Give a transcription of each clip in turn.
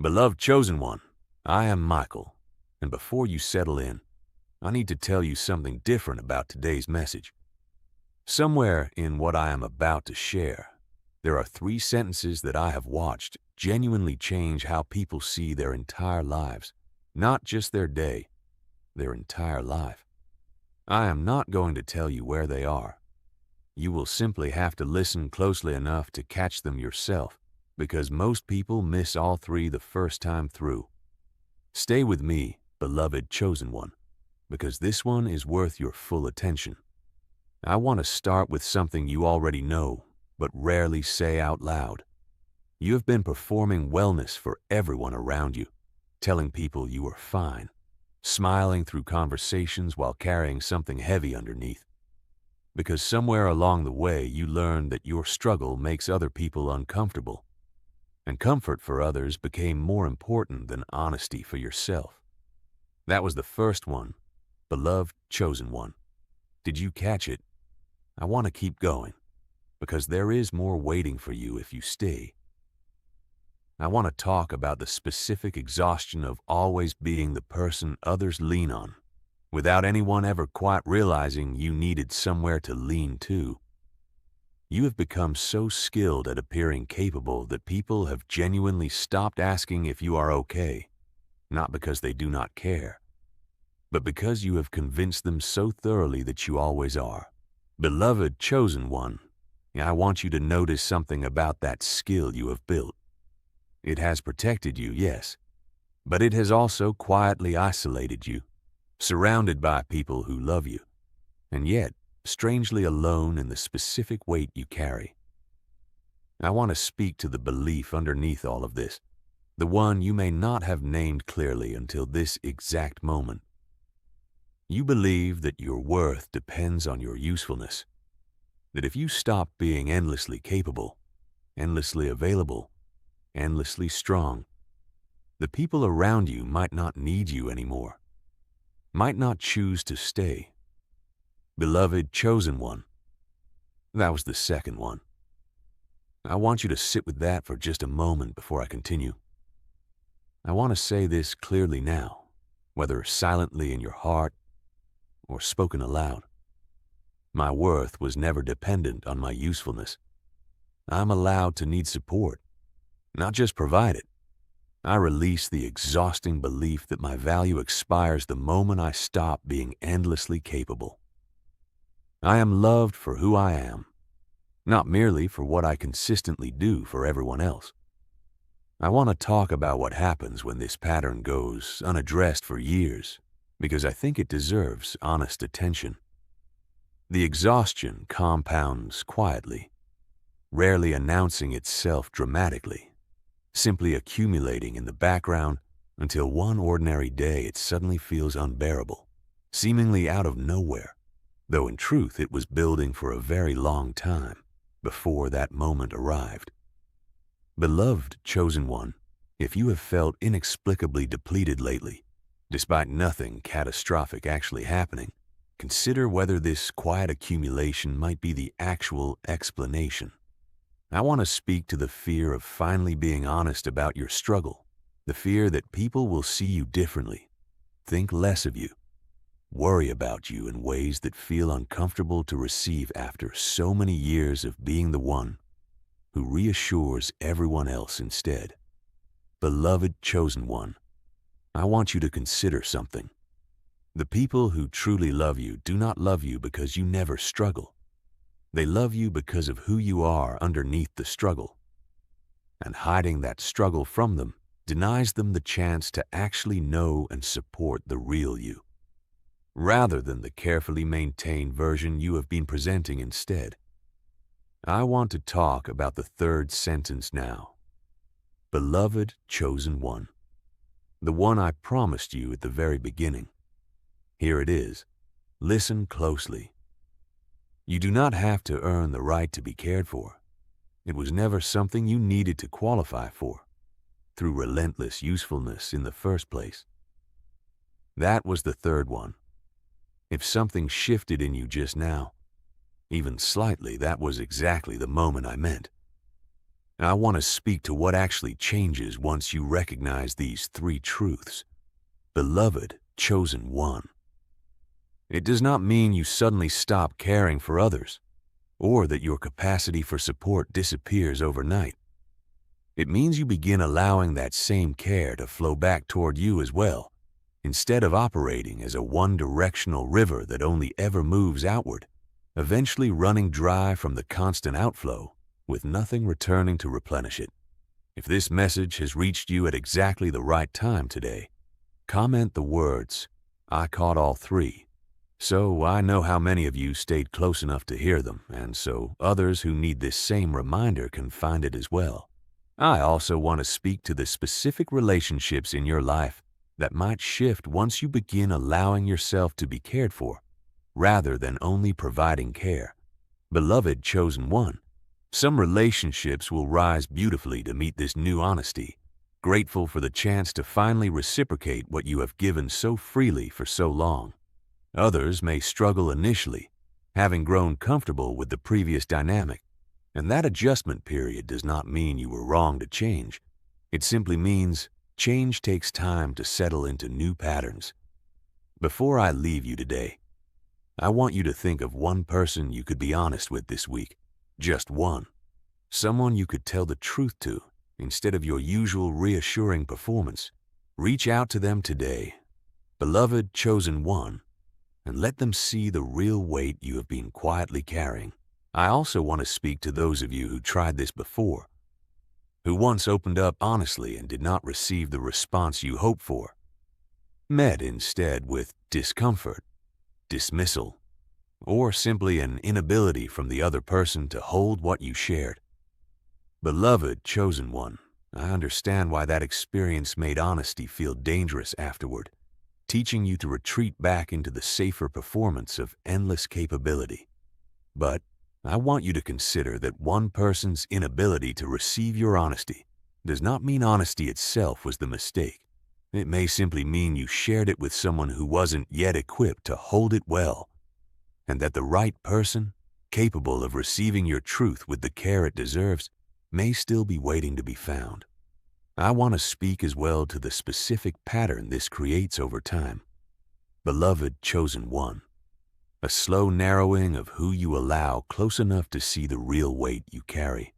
Beloved chosen one, I am Michael, and before you settle in, I need to tell you something different about today's message. Somewhere in what I am about to share, there are 3 sentences that I have watched genuinely change how people see their entire lives, not just their day, their entire life. I am not going to tell you where they are. You will simply have to listen closely enough to catch them yourself, because most people miss all 3 the first time through. Stay with me, beloved chosen one, because this one is worth your full attention. I want to start with something you already know, but rarely say out loud. You have been performing wellness for everyone around you, telling people you are fine, smiling through conversations while carrying something heavy underneath. Because somewhere along the way you learned that your struggle makes other people uncomfortable, and comfort for others became more important than honesty for yourself. That was the first one, beloved chosen one. Did you catch it? I want to keep going, because there is more waiting for you if you stay. I want to talk about the specific exhaustion of always being the person others lean on, without anyone ever quite realizing you needed somewhere to lean to. You have become so skilled at appearing capable that people have genuinely stopped asking if you are okay, not because they do not care, but because you have convinced them so thoroughly that you always are. Beloved chosen one, I want you to notice something about that skill you have built. It has protected you, yes, but it has also quietly isolated you, surrounded by people who love you, and yet strangely alone in the specific weight you carry. I want to speak to the belief underneath all of this, the one you may not have named clearly until this exact moment. You believe that your worth depends on your usefulness, that if you stop being endlessly capable, endlessly available, endlessly strong, the people around you might not need you anymore, might not choose to stay. Beloved chosen one, that was the second one. I want you to sit with that for just a moment before I continue. I want to say this clearly now, whether silently in your heart or spoken aloud. My worth was never dependent on my usefulness. I'm allowed to need support, not just provide it. I release the exhausting belief that my value expires the moment I stop being endlessly capable. I am loved for who I am, not merely for what I consistently do for everyone else. I want to talk about what happens when this pattern goes unaddressed for years, because I think it deserves honest attention. The exhaustion compounds quietly, rarely announcing itself dramatically, simply accumulating in the background until one ordinary day it suddenly feels unbearable, seemingly out of nowhere, though in truth it was building for a very long time before that moment arrived. Beloved chosen one, if you have felt inexplicably depleted lately, despite nothing catastrophic actually happening, consider whether this quiet accumulation might be the actual explanation. I want to speak to the fear of finally being honest about your struggle, the fear that people will see you differently, think less of you, worry about you in ways that feel uncomfortable to receive after so many years of being the one who reassures everyone else instead. Beloved chosen one, I want you to consider something. The people who truly love you do not love you because you never struggle. They love you because of who you are underneath the struggle. And hiding that struggle from them denies them the chance to actually know and support the real you, rather than the carefully maintained version you have been presenting instead. I want to talk about the third sentence now. Beloved chosen one, the one I promised you at the very beginning. Here it is. Listen closely. You do not have to earn the right to be cared for. It was never something you needed to qualify for, through relentless usefulness in the first place. That was the third one. If something shifted in you just now, even slightly, that was exactly the moment I meant. I want to speak to what actually changes once you recognize these three truths. Beloved, chosen one. It does not mean you suddenly stop caring for others, or that your capacity for support disappears overnight. It means you begin allowing that same care to flow back toward you as well, instead of operating as a one-directional river that only ever moves outward, eventually running dry from the constant outflow, with nothing returning to replenish it. If this message has reached you at exactly the right time today, comment the words, "I caught all three," so I know how many of you stayed close enough to hear them, and so others who need this same reminder can find it as well. I also want to speak to the specific relationships in your life that might shift once you begin allowing yourself to be cared for, rather than only providing care. Beloved chosen one, some relationships will rise beautifully to meet this new honesty, grateful for the chance to finally reciprocate what you have given so freely for so long. Others may struggle initially, having grown comfortable with the previous dynamic, and that adjustment period does not mean you were wrong to change. It simply means change takes time to settle into new patterns. Before I leave you today, I want you to think of one person you could be honest with this week. Just one. Someone you could tell the truth to instead of your usual reassuring performance. Reach out to them today, beloved chosen one, and let them see the real weight you have been quietly carrying. I also want to speak to those of you who tried this before, who once opened up honestly and did not receive the response you hoped for, met instead with discomfort, dismissal, or simply an inability from the other person to hold what you shared. Beloved chosen one, I understand why that experience made honesty feel dangerous afterward, teaching you to retreat back into the safer performance of endless capability. But I want you to consider that one person's inability to receive your honesty does not mean honesty itself was the mistake. It may simply mean you shared it with someone who wasn't yet equipped to hold it well, and that the right person, capable of receiving your truth with the care it deserves, may still be waiting to be found. I want to speak as well to the specific pattern this creates over time. Beloved chosen one, a slow narrowing of who you allow close enough to see the real weight you carry.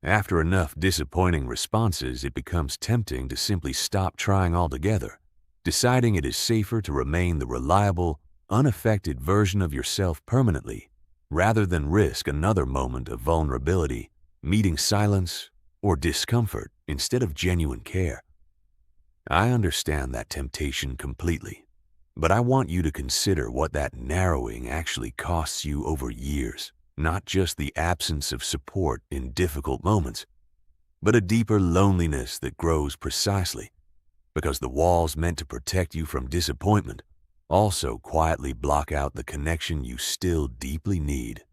After enough disappointing responses, it becomes tempting to simply stop trying altogether, deciding it is safer to remain the reliable, unaffected version of yourself permanently, rather than risk another moment of vulnerability, meeting silence, or discomfort instead of genuine care. I understand that temptation completely, but I want you to consider what that narrowing actually costs you over years, not just the absence of support in difficult moments, but a deeper loneliness that grows precisely because the walls meant to protect you from disappointment also quietly block out the connection you still deeply need.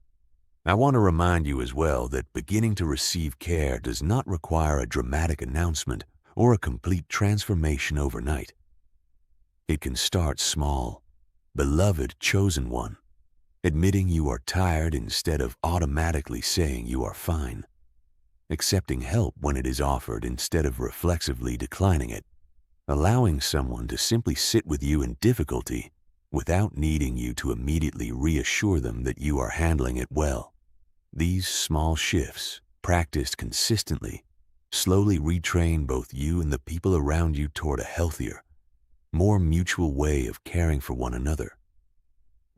I want to remind you as well that beginning to receive care does not require a dramatic announcement or a complete transformation overnight. It can start small, beloved chosen one, admitting you are tired instead of automatically saying you are fine, accepting help when it is offered instead of reflexively declining it, allowing someone to simply sit with you in difficulty without needing you to immediately reassure them that you are handling it well. These small shifts, practiced consistently, slowly retrain both you and the people around you toward a healthier, more mutual way of caring for one another.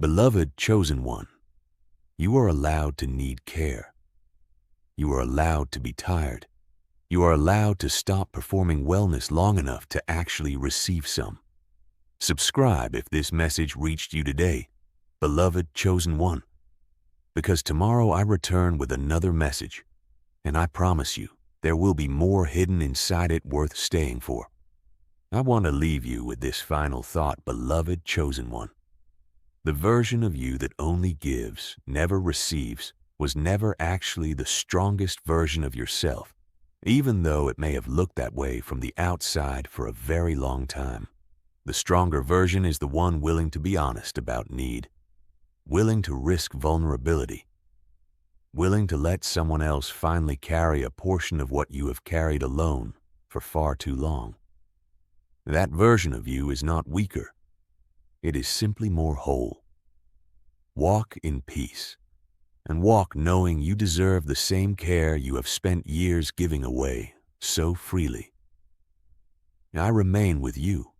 Beloved chosen one, you are allowed to need care. You are allowed to be tired. You are allowed to stop performing wellness long enough to actually receive some. Subscribe if this message reached you today, beloved chosen one, because tomorrow I return with another message, and I promise you there will be more hidden inside it worth staying for. I want to leave you with this final thought, beloved chosen one. The version of you that only gives, never receives, was never actually the strongest version of yourself, even though it may have looked that way from the outside for a very long time. The stronger version is the one willing to be honest about need, willing to risk vulnerability, willing to let someone else finally carry a portion of what you have carried alone for far too long. That version of you is not weaker. It is simply more whole. Walk in peace, and walk knowing you deserve the same care you have spent years giving away so freely. I remain with you,